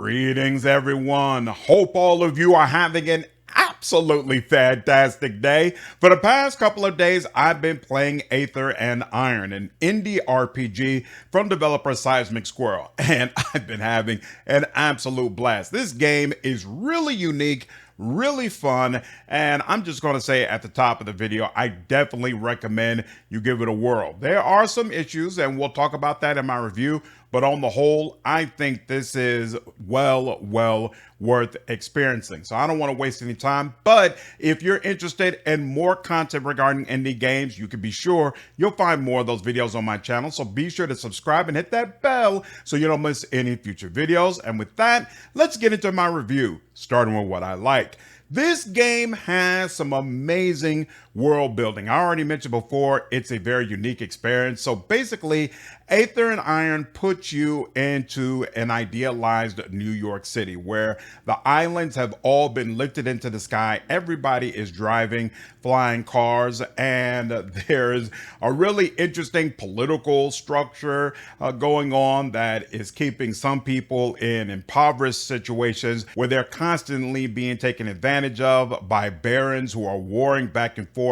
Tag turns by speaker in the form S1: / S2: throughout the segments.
S1: Greetings, everyone. Hope all of you are having an absolutely fantastic day. For the past couple of days, I've been playing Aether and Iron, an indie RPG from developer Seismic Squirrel, and I've been having an absolute blast. This game is really unique, really fun, and I'm just going to say at the top of the video, I definitely recommend you give it a whirl. There are some issues, and we'll talk about that in my review, but on the whole, I think this is well worth experiencing. So I don't want to waste any time, but if you're interested in more content regarding indie games, you can be sure you'll find more of those videos on my channel. So be sure to subscribe and hit that bell so you don't miss any future videos. And with that, let's get into my review, starting with what I like. This game has some amazing world building. I already mentioned before, it's a very unique experience. So basically, Aether and Iron put you into an idealized New York City where the islands have all been lifted into the sky. Everybody is driving flying cars, and there's a really interesting political structure going on that is keeping some people in impoverished situations where they're constantly being taken advantage of by barons who are warring back and forth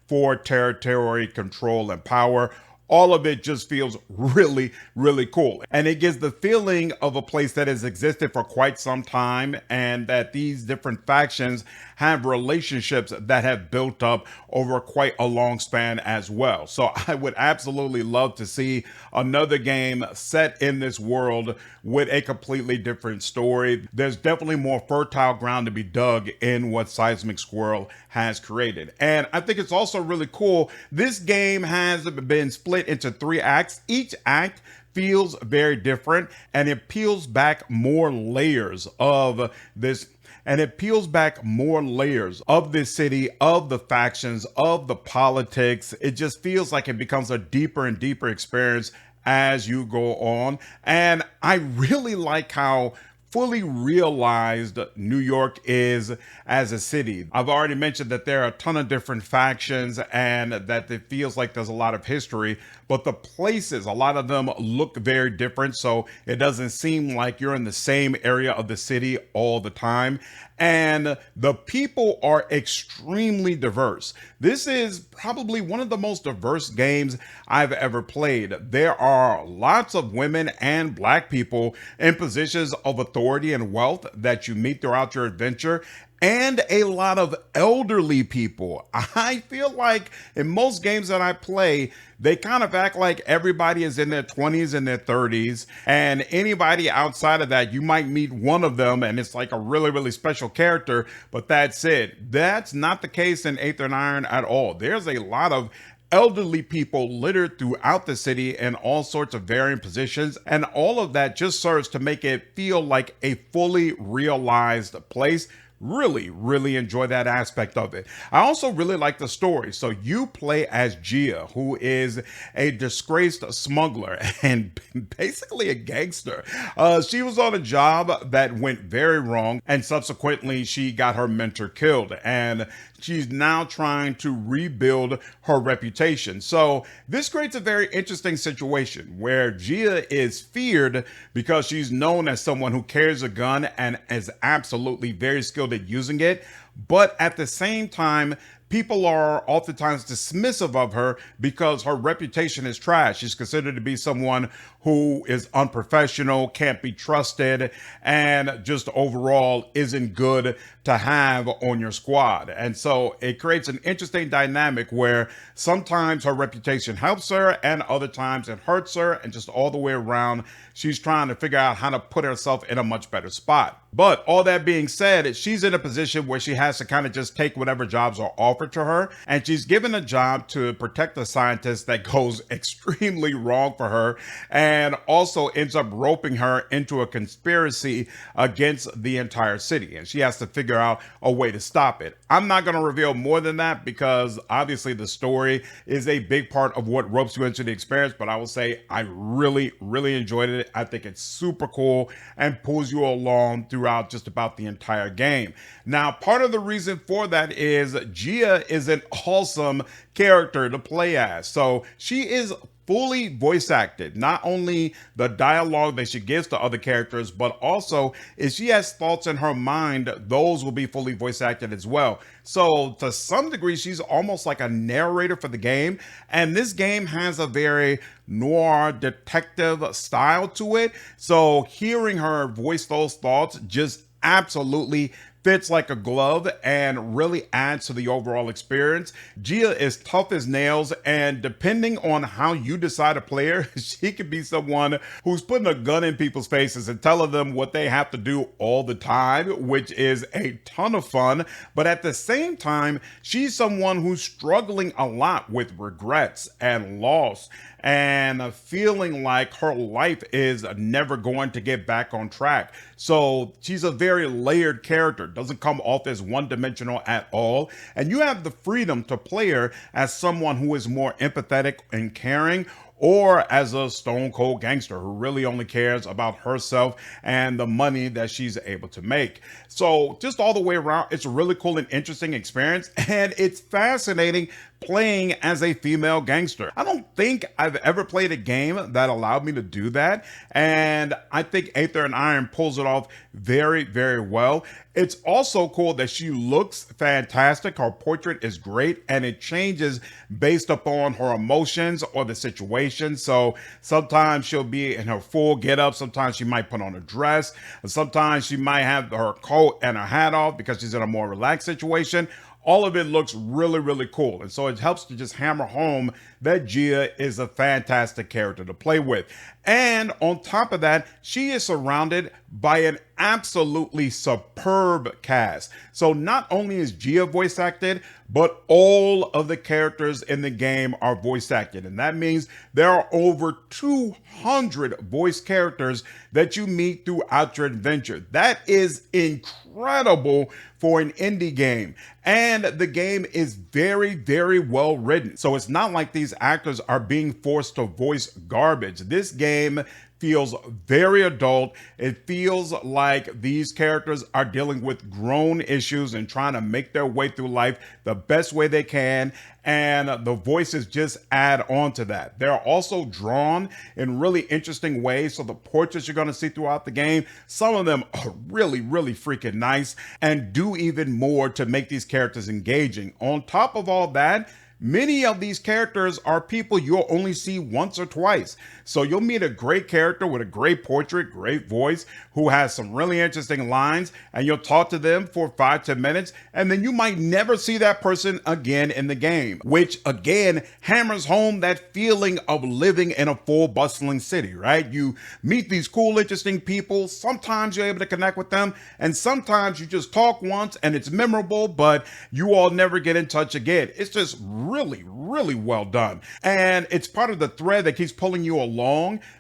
S1: for territory, control, and power. All of it just feels really cool. And it gives the feeling of a place that has existed for quite some time, and that these different factions have relationships that have built up over quite a long span as well. So I would absolutely love to see another game set in this world with a completely different story. There's definitely more fertile ground to be dug in what Seismic Squirrel has created. And I think it's also really cool. This game has been split into 3 acts. Each act feels very different, and it peels back more layers of this city, of the factions, of the politics. It just feels like it becomes a deeper and deeper experience as you go on. And I really like how fully realized New York is as a city. I've already mentioned that there are a ton of different factions and that it feels like there's a lot of history, but the places, a lot of them look very different. So it doesn't seem like you're in the same area of the city all the time. And the people are extremely diverse. This is probably one of the most diverse games I've ever played. There are lots of women and black people in positions of authority and wealth that you meet throughout your adventure, and a lot of elderly people. I feel like in most games that I play, they kind of act like everybody is in their 20s and their 30s, and anybody outside of that, you might meet one of them and it's like a really special character, but that's it. That's not the case in Aether and Iron at all. There's a lot of elderly people littered throughout the city in all sorts of varying positions, and all of that just serves to make it feel like a fully realized place. Really enjoy that aspect of it. I also really like the story. So you play as Gia, who is a disgraced smuggler and basically a gangster. She was on a job that went very wrong, and subsequently she got her mentor killed, and she's now trying to rebuild her reputation. So this creates a very interesting situation where Gia is feared because she's known as someone who carries a gun and is absolutely very skilled at using it. But at the same time, people are oftentimes dismissive of her because her reputation is trash. She's considered to be someone who is unprofessional, can't be trusted, and just overall isn't good to have on your squad. And so it creates an interesting dynamic where sometimes her reputation helps her and other times it hurts her, and just all the way around, she's trying to figure out how to put herself in a much better spot. But all that being said, she's in a position where she has to kind of just take whatever jobs are offered to her, and she's given a job to protect a scientist that goes extremely wrong for her, and also ends up roping her into a conspiracy against the entire city, and she has to figure out a way to stop it. I'm not going to reveal more than that because obviously the story is a big part of what ropes you into the experience, but I will say I really enjoyed it. I think it's super cool and pulls you along throughout just about the entire game. Now, part of the reason for that is Gia is an awesome character to play as. So she is fully voice acted. Not only the dialogue that she gives to other characters, but also if she has thoughts in her mind, those will be fully voice acted as well. So to some degree, she's almost like a narrator for the game. And this game has a very noir detective style to it. So hearing her voice those thoughts just absolutely fits like a glove and really adds to the overall experience. Gia is tough as nails, and depending on how you decide to play her, she could be someone who's putting a gun in people's faces and telling them what they have to do all the time, which is a ton of fun. But at the same time, she's someone who's struggling a lot with regrets and loss and feeling like her life is never going to get back on track. So she's a very layered character, doesn't come off as one dimensional at all. And you have the freedom to play her as someone who is more empathetic and caring, or as a stone cold gangster who really only cares about herself and the money that she's able to make. So just all the way around, it's a really cool and interesting experience, and it's fascinating playing as a female gangster. I don't think I've ever played a game that allowed me to do that, and I think Aether and Iron pulls it off very, very well. It's also cool that she looks fantastic. Her portrait is great, and it changes based upon her emotions or the situation. So sometimes she'll be in her full getup. Sometimes she might put on a dress. Sometimes she might have her coat and her hat off because she's in a more relaxed situation. All of it looks really, really cool. And so it helps to just hammer home that Gia is a fantastic character to play with. And on top of that, she is surrounded by an absolutely superb cast. So not only is Gia voice acted, but all of the characters in the game are voice acted. And that means there are over 200 voice characters that you meet throughout your adventure. That is incredible for an indie game. And the game is very, very well written. So it's not like these actors are being forced to voice garbage. This game feels very adult. It feels like these characters are dealing with grown issues and trying to make their way through life the best way they can. And the voices just add on to that. They're also drawn in really interesting ways. So the portraits you're going to see throughout the game, some of them are really, really freaking nice and do even more to make these characters engaging. On top of all that, many of these characters are people you'll only see once or twice. So you'll meet a great character with a great portrait, great voice, who has some really interesting lines, and you'll talk to them for 5 to 10 minutes, and then you might never see that person again in the game, which again hammers home that feeling of living in a full bustling city, right? You meet these cool, interesting people. Sometimes you're able to connect with them, and sometimes you just talk once and it's memorable, but you all never get in touch again. It's just really, really well done. And it's part of the thread that keeps pulling you along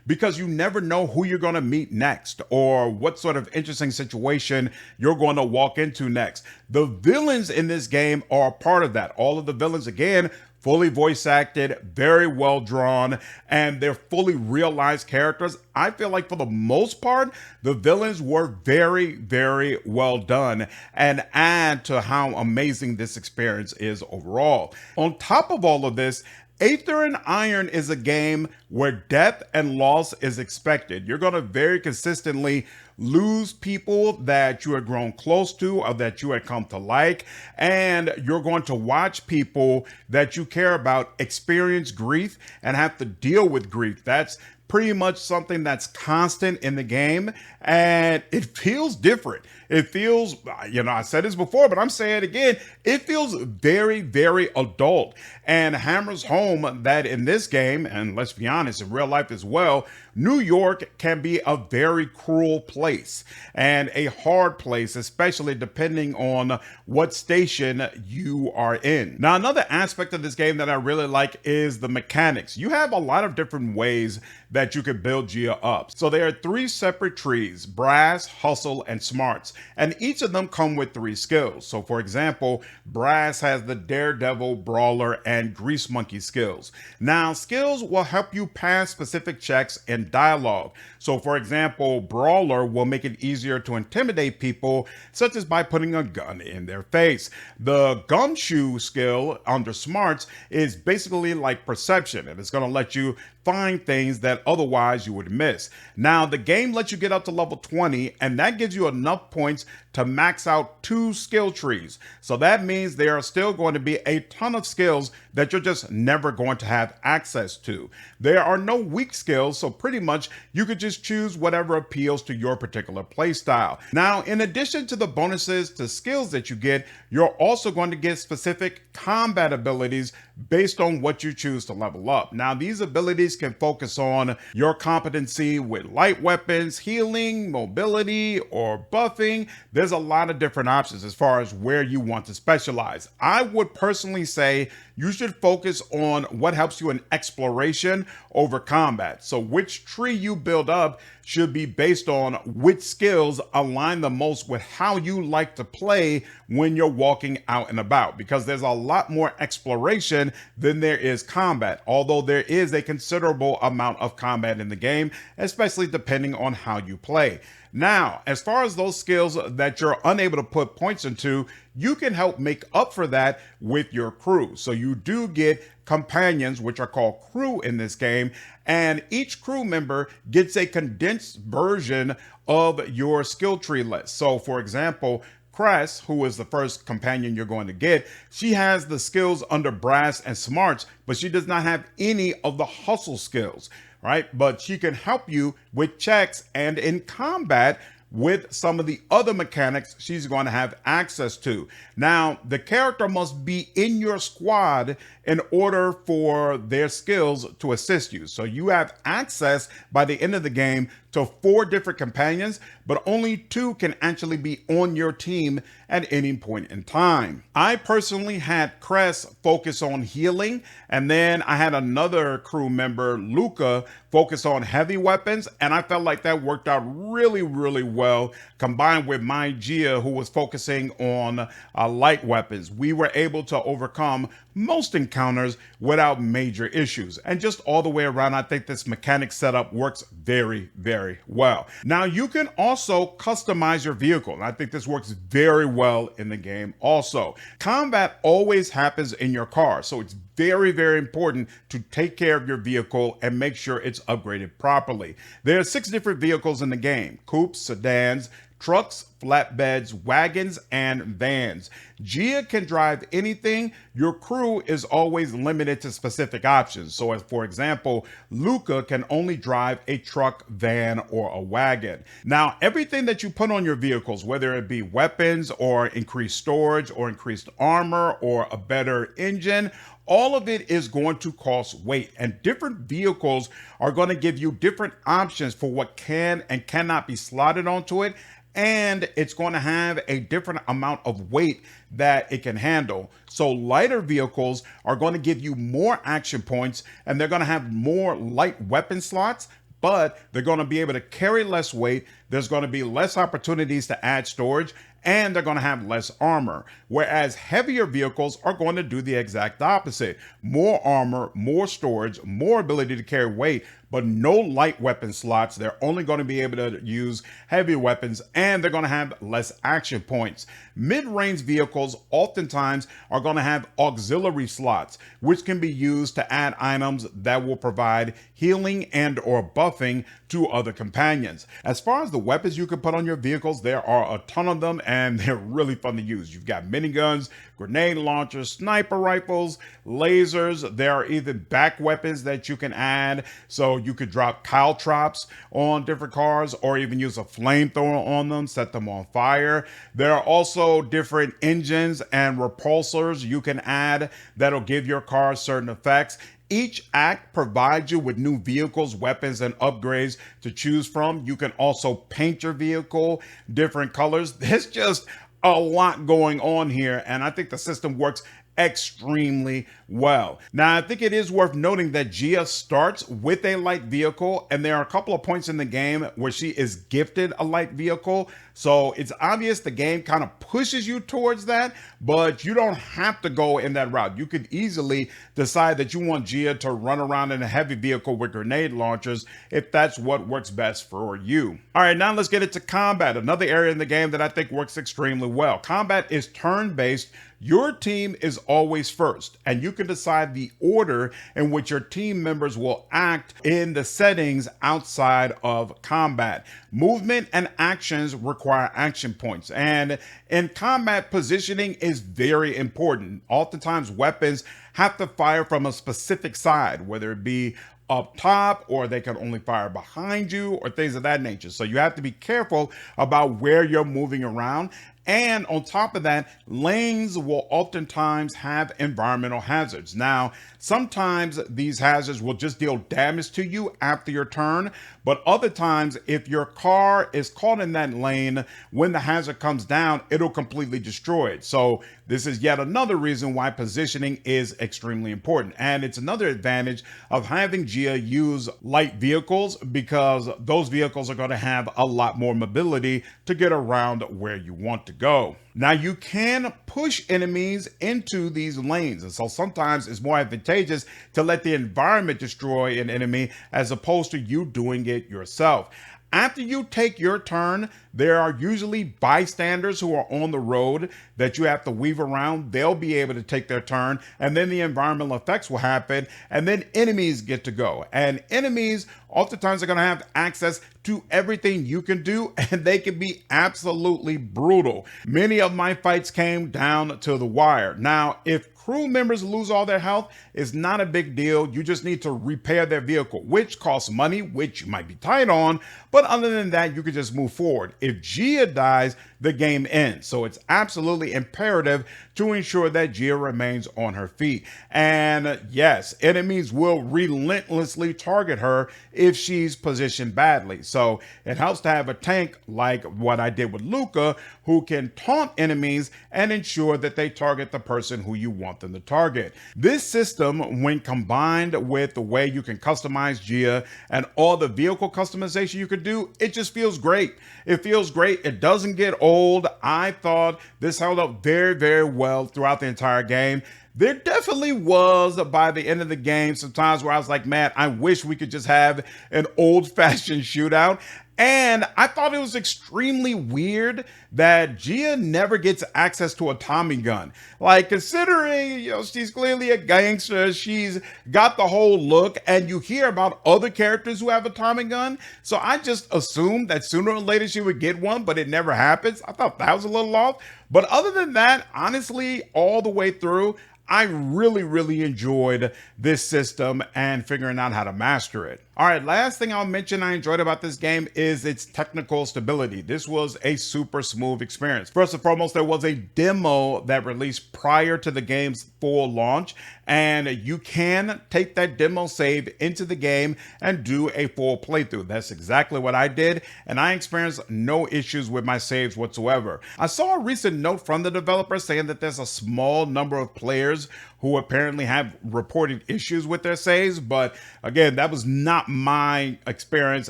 S1: because you never know who you're going to meet next or what sort of interesting situation you're going to walk into next. The villains in this game are a part of that. All of the villains, again, fully voice acted, very well drawn, and they're fully realized characters. I feel like for the most part, the villains were very, very well done and add to how amazing this experience is overall. On top of all of this, Aether and Iron is a game where death and loss is expected. You're going to very consistently lose people that you have grown close to or that you had come to like, and you're going to watch people that you care about experience grief and have to deal with grief. That's pretty much something that's constant in the game, and it feels different. It feels, I said this before, but I'm saying it again, it feels very, very adult and hammers home that in this game, and let's be honest, in real life as well, New York can be a very cruel place and a hard place, especially depending on what station you are in. Now, another aspect of this game that I really like is the mechanics. You have a lot of different ways that you could build Gia up. So there are 3 separate trees: brass, hustle, and smarts. And each of them come with 3 skills. So for example, brass has the daredevil, brawler, and grease monkey skills. Now, skills will help you pass specific checks in dialogue. So for example, brawler will make it easier to intimidate people, such as by putting a gun in their face. The gumshoe skill under smarts is basically like perception, and it's going to let you find things that otherwise you would miss. Now, the game lets you get up to level 20, and that gives you enough points to max out 2 skill trees. So that means there are still going to be a ton of skills that you're just never going to have access to. There are no weak skills, so pretty much you could just choose whatever appeals to your particular playstyle. Now, in addition to the bonuses to skills that you get, you're also going to get specific combat abilities based on what you choose to level up. Now, these abilities can focus on your competency with light weapons, healing, mobility, or buffing. There's a lot of different options as far as where you want to specialize. I would personally say you should focus on what helps you in exploration over combat. So which tree you build up should be based on which skills align the most with how you like to play when you're walking out and about, because there's a lot more exploration than there is combat, although there is a considerable amount of combat in the game, especially depending on how you play. Now, as far as those skills that you're unable to put points into, you can help make up for that with your crew. So you do get companions, which are called crew in this game, and each crew member gets a condensed version of your skill tree list. So for example, Cress, who is the first companion you're going to get, she has the skills under brass and smarts, but she does not have any of the hustle skills, right? But she can help you with checks and in combat with some of the other mechanics she's going to have access to. Now, the character must be in your squad in order for their skills to assist you. So you have access by the end of the game to 4 different companions, but only 2 can actually be on your team at any point in time. I personally had Cress focus on healing, and then I had another crew member, Luca, focus on heavy weapons, and I felt like that worked out really, really well, combined with my Gia, who was focusing on light weapons. We were able to overcome most encounters without major issues. And just all the way around, I think this mechanic setup works very, very well. Now, you can also customize your vehicle, and I think this works very well in the game also. Combat always happens in your car, so it's very, very important to take care of your vehicle and make sure it's upgraded properly. There are 6 different vehicles in the game: coupes, sedans, trucks, flatbeds, wagons, and vans. Gia can drive anything. Your crew is always limited to specific options. So as for example, Luca can only drive a truck, van, or a wagon. Now, everything that you put on your vehicles, whether it be weapons or increased storage or increased armor or a better engine, all of it is going to cost weight, and different vehicles are going to give you different options for what can and cannot be slotted onto it, and it's going to have a different amount of weight that it can handle. So lighter vehicles are going to give you more action points, and they're going to have more light weapon slots, but they're going to be able to carry less weight. There's going to be less opportunities to add storage, and they're going to have less armor. Whereas heavier vehicles are going to do the exact opposite. More armor, more storage, more ability to carry weight, but no light weapon slots. They're only going to be able to use heavy weapons, and they're going to have less action points. Mid-range vehicles oftentimes are going to have auxiliary slots, which can be used to add items that will provide healing and or buffing to other companions. As far as the weapons you can put on your vehicles, there are a ton of them, and they're really fun to use. You've got miniguns, grenade launchers, sniper rifles, lasers. There are even back weapons that you can add. So you could drop caltrops on different cars, or even use a flamethrower on them, set them on fire. There are also different engines and repulsors you can add that'll give your car certain effects. Each act provides you with new vehicles, weapons, and upgrades to choose from. You can also paint your vehicle different colors. There's just a lot going on here, and I think the system works extremely well. Now, I think it is worth noting that Gia starts with a light vehicle, and there are a couple of points in the game where she is gifted a light vehicle. So it's obvious the game kind of pushes you towards that, but you don't have to go in that route. You could easily decide that you want Gia to run around in a heavy vehicle with grenade launchers if that's what works best for you. All right, now let's get into combat, another area in the game that I think works extremely well. Combat is turn-based. your team is always first, and you can decide the order in which your team members will act in the settings outside of combat. Movement and actions require action points, and in combat, positioning is very important. Oftentimes, weapons have to fire from a specific side, whether it be up top, or they can only fire behind you, or things of that nature. So you have to be careful about where you're moving around. And on top of that, lanes will oftentimes have environmental hazards. Now, sometimes these hazards will just deal damage to you after your turn, but other times, if your car is caught in that lane, when the hazard comes down, it'll completely destroy it. So this is yet another reason why positioning is extremely important. And it's another advantage of having Gia use light vehicles, because those vehicles are going to have a lot more mobility to get around where you want to go. Now, you can push enemies into these lanes, and so sometimes it's more advantageous to let the environment destroy an enemy as opposed to you doing it yourself. After you take your turn, there are usually bystanders who are on the road that you have to weave around. They'll be able to take their turn, and then the environmental effects will happen, and then enemies get to go. And enemies oftentimes are going to have access to everything you can do, and they can be absolutely brutal. Many of my fights came down to the wire. Now, if crew members lose all their health, it's not a big deal. You just need to repair their vehicle, which costs money, which you might be tight on. But other than that, you can just move forward. If Gia dies, the game ends. So it's absolutely imperative to ensure that Gia remains on her feet. And yes, enemies will relentlessly target her if she's positioned badly. So it helps to have a tank like what I did with Luca, who can taunt enemies and ensure that they target the person who you want them to target. This system, when combined with the way you can customize Gia and all the vehicle customization you could do, it just feels great. It feels great. It doesn't get old. I thought this held up very, very well throughout the entire game. There definitely was, by the end of the game, some times where I was like, man, I wish we could just have an old-fashioned shootout. And I thought it was extremely weird that Gia never gets access to a Tommy gun. Like, considering, she's clearly a gangster, she's got the whole look, and you hear about other characters who have a Tommy gun. So I just assumed that sooner or later she would get one, but it never happens. I thought that was a little off. But other than that, honestly, all the way through, I really, really enjoyed this system and figuring out how to master it. All right, last thing I'll mention I enjoyed about this game is its technical stability. This was a super smooth experience. First and foremost, there was a demo that released prior to the game's full launch, and you can take that demo save into the game and do a full playthrough. That's exactly what I did, and I experienced no issues with my saves whatsoever. I saw a recent note from the developer saying that there's a small number of players who apparently have reported issues with their saves, but again, that was not my experience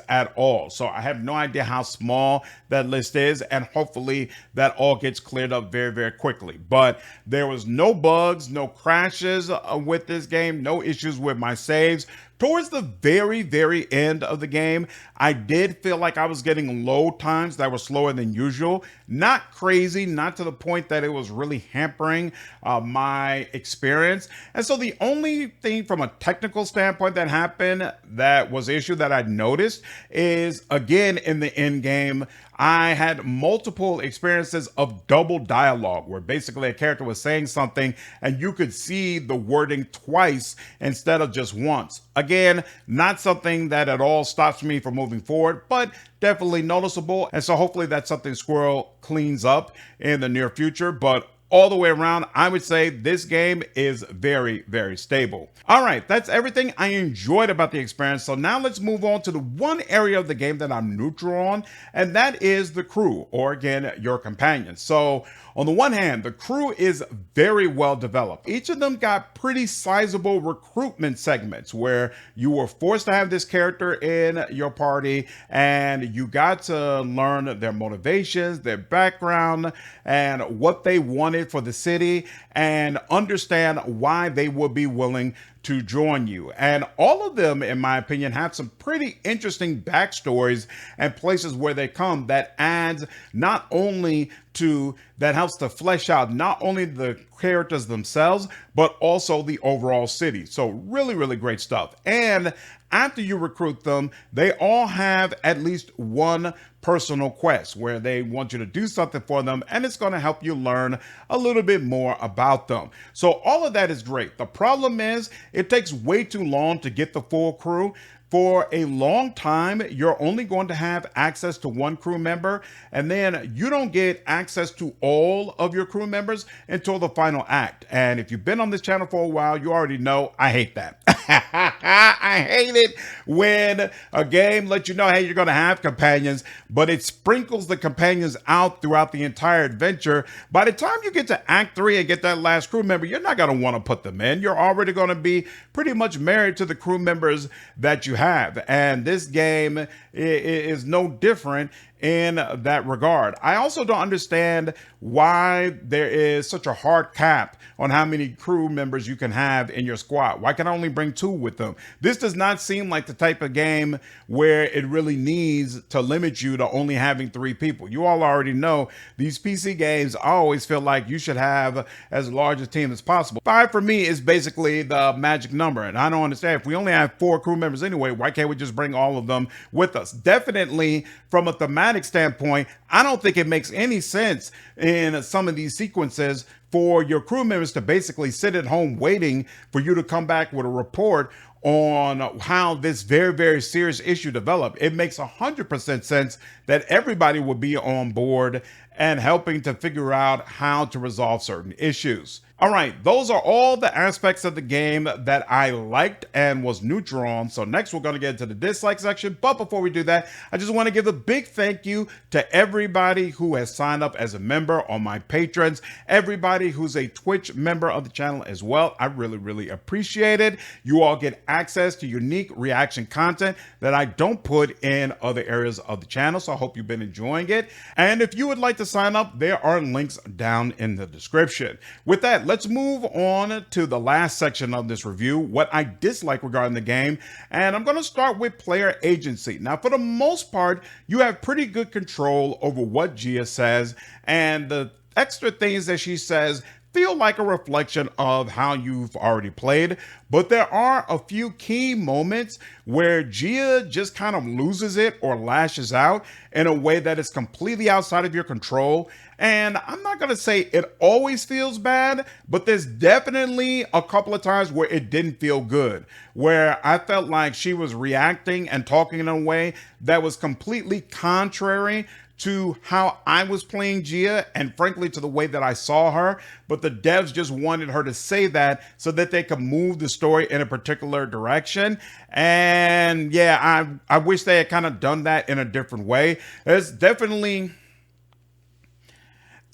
S1: at all. So I have no idea how small that list is, and hopefully that all gets cleared up very, very quickly. But there was no bugs, no crashes with this game, no issues with my saves. Towards the very, very end of the game, I did feel like I was getting load times that were slower than usual. Not crazy, not to the point that it was really hampering my experience. And so the only thing from a technical standpoint that happened that was an issue that I noticed is, again, in the end game, I had multiple experiences of double dialogue where basically a character was saying something and you could see the wording twice instead of just once. Again, not something that at all stops me from moving forward, but definitely noticeable. And so hopefully that's something Squirrel cleans up in the near future. But all the way around, I would say this game is very, very stable. All right, that's everything I enjoyed about the experience. So now let's move on to the one area of the game that I'm neutral on, and that is the crew, or again, your companions. So on the one hand, the crew is very well developed. Each of them got pretty sizable recruitment segments where you were forced to have this character in your party and you got to learn their motivations, their background, and what they wanted for the city, and understand why they would be willing to join you. And all of them, in my opinion, have some pretty interesting backstories and places where they come that adds not only to, that helps to flesh out not only the characters themselves, but also the overall city. So really, really great stuff. And after you recruit them, they all have at least one personal quest where they want you to do something for them, and it's going to help you learn a little bit more about them. So all of that is great. The problem is it takes way too long to get the full crew. For a long time, you're only going to have access to one crew member, and then you don't get access to all of your crew members until the final act. And if you've been on this channel for a while, you already know I hate that. I hate it when a game lets you know, hey, you're going to have companions, but it sprinkles the companions out throughout the entire adventure. By the time you get to Act 3 and get that last crew member, you're not going to want to put them in. You're already going to be pretty much married to the crew members that you have. And this game is no different in that regard. I also don't understand why there is such a hard cap on how many crew members you can have in your squad. Why can I only bring 2 with them? This does not seem like the type of game where it really needs to limit you to only having 3 people. You all already know these PC games, I always feel like you should have as large a team as possible. 5 for me is basically the magic number, and I don't understand. If we only have 4 crew members anyway, why can't we just bring all of them with us? Definitely from a thematic standpoint, I don't think it makes any sense in some of these sequences for your crew members to basically sit at home waiting for you to come back with a report on how this very, very serious issue developed. It makes 100% sense that everybody would be on board and helping to figure out how to resolve certain issues. All right, those are all the aspects of the game that I liked and was neutral on. So next we're going to get into the dislike section. But before we do that, I just want to give a big thank you to everybody who has signed up as a member on my patrons, everybody who's a Twitch member of the channel as well. I really, really appreciate it. You all get access to unique reaction content that I don't put in other areas of the channel. So I hope you've been enjoying it. And if you would like to sign up, there are links down in the description. With that, let's move on to the last section of this review, what I dislike regarding the game. And I'm going to start with player agency. Now, for the most part, you have pretty good control over what Gia says, and the extra things that she says feel like a reflection of how you've already played, but there are a few key moments where Gia just kind of loses it or lashes out in a way that is completely outside of your control. And I'm not going to say it always feels bad, but there's definitely a couple of times where it didn't feel good, where I felt like she was reacting and talking in a way that was completely contrary to how I was playing Gia and frankly to the way that I saw her, but the devs just wanted her to say that so that they could move the story in a particular direction. And yeah, I wish they had kind of done that in a different way. It's definitely,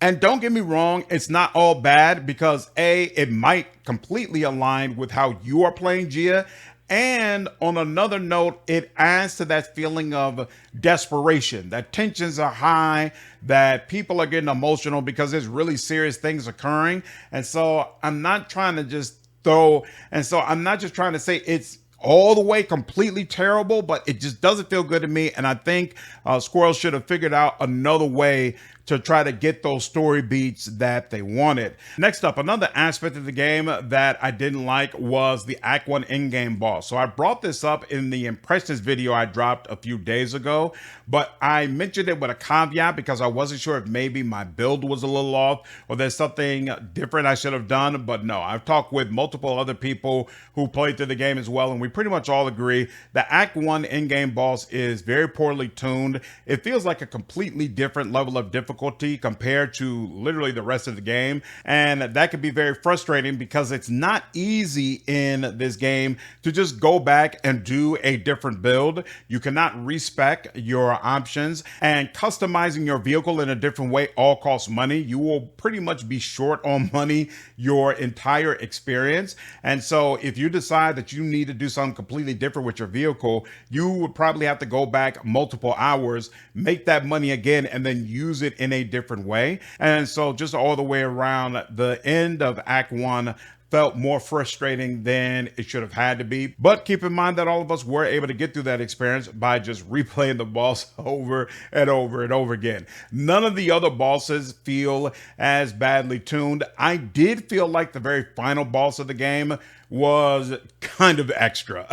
S1: and don't get me wrong, it's not all bad because A, it might completely align with how you are playing Gia. And on another note, it adds to that feeling of desperation, that tensions are high, that people are getting emotional because there's really serious things occurring. And so I'm not trying to just I'm not just trying to say it's all the way completely terrible, but it just doesn't feel good to me. And I think Squirrel should have figured out another way to try to get those story beats that they wanted. Next up, another aspect of the game that I didn't like was the Act 1 in-game boss. So I brought this up in the impressions video I dropped a few days ago, but I mentioned it with a caveat because I wasn't sure if maybe my build was a little off or there's something different I should have done. But no, I've talked with multiple other people who played through the game as well, and we pretty much all agree the Act 1 in-game boss is very poorly tuned. It feels like a completely different level of difficulty compared to literally the rest of the game, and that can be very frustrating because it's not easy in this game to just go back and do a different build. You cannot respec your options, and customizing your vehicle in a different way all costs money. You will pretty much be short on money your entire experience. And so if you decide that you need to do something completely different with your vehicle, you would probably have to go back multiple hours, make that money again, and then use it in a different way. And so just all the way around, the end of Act 1 felt more frustrating than it should have had to be. But keep in mind that all of us were able to get through that experience by just replaying the boss over and over and over again. None of the other bosses feel as badly tuned. I did feel like the very final boss of the game was kind of extra.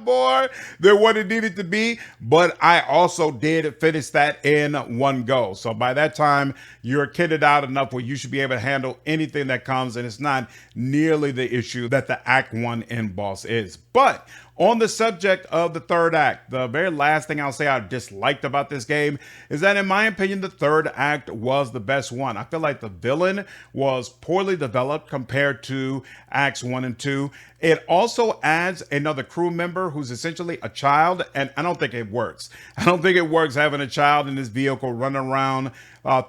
S1: Boy, than what it needed to be, but I also did finish that in one go. So by that time, you're kitted out enough where you should be able to handle anything that comes, and it's not nearly the issue that the Act 1 end boss is. But on the subject of the third act, the very last thing I'll say I disliked about this game is that, in my opinion, the third act was the best one. I feel like the villain was poorly developed compared to Acts 1 and 2. It also adds another crew member who's essentially a child, and I don't think it works. I don't think it works having a child in this vehicle running around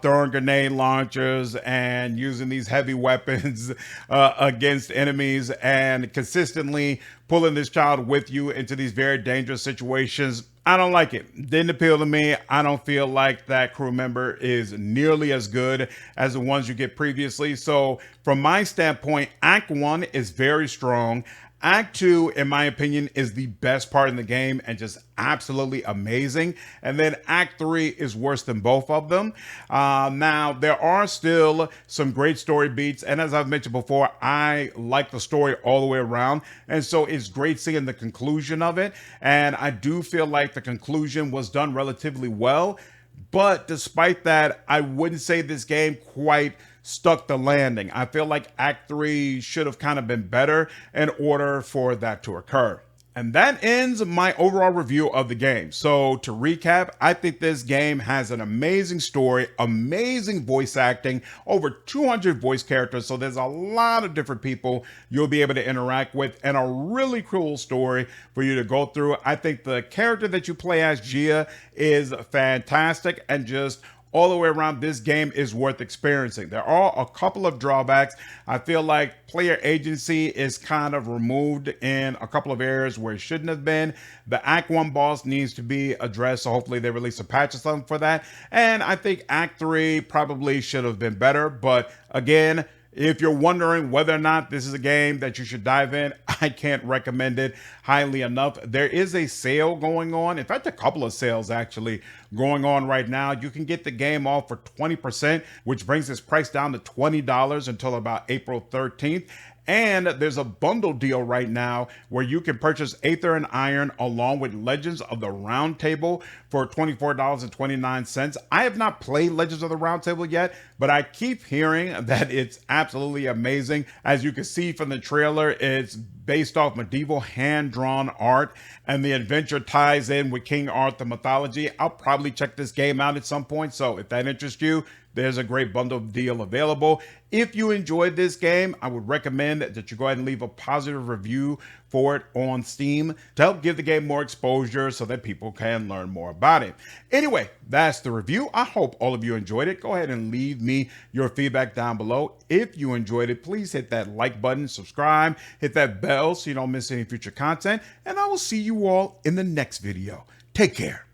S1: throwing grenade launchers and using these heavy weapons against enemies and consistently pulling this child with you into these very dangerous situations. I don't like it. Didn't appeal to me. I don't feel like that crew member is nearly as good as the ones you get previously. So from my standpoint, Act 1 is very strong. Act 2, in my opinion, is the best part in the game and just absolutely amazing. And then Act 3 is worse than both of them. Now, there are still some great story beats. And as I've mentioned before, I like the story all the way around. And so it's great seeing the conclusion of it. And I do feel like the conclusion was done relatively well. But despite that, I wouldn't say this game quite stuck the landing. I feel like Act 3 should have kind of been better in order for that to occur. And that ends my overall review of the game. So to recap, I think this game has an amazing story, amazing voice acting, over 200 voice characters. So there's a lot of different people you'll be able to interact with, and a really cool story for you to go through. I think the character that you play as, Gia, is fantastic, and just all the way around, this game is worth experiencing. There are a couple of drawbacks. I feel like player agency is kind of removed in a couple of areas where it shouldn't have been. The Act 1 boss needs to be addressed, so hopefully they release a patch or something for that. And I think Act 3 probably should have been better. But again, if you're wondering whether or not this is a game that you should dive in, I can't recommend it highly enough. There is a sale going on. In fact, a couple of sales actually going on right now. You can get the game off for 20%, which brings its price down to $20 until about April 13th. And there's a bundle deal right now where you can purchase Aether and Iron along with Legends of the Round Table for $24.29. I have not played Legends of the Round Table yet, but I keep hearing that it's absolutely amazing. As you can see from the trailer, it's based off medieval hand-drawn art, and the adventure ties in with King Arthur mythology. I'll probably check this game out at some point, so if that interests you, there's a great bundle deal available. If you enjoyed this game, I would recommend that you go ahead and leave a positive review for it on Steam to help give the game more exposure so that people can learn more about it. Anyway, that's the review. I hope all of you enjoyed it. Go ahead and leave me your feedback down below. If you enjoyed it, please hit that like button, subscribe, hit that bell so you don't miss any future content, and I will see you all in the next video. Take care.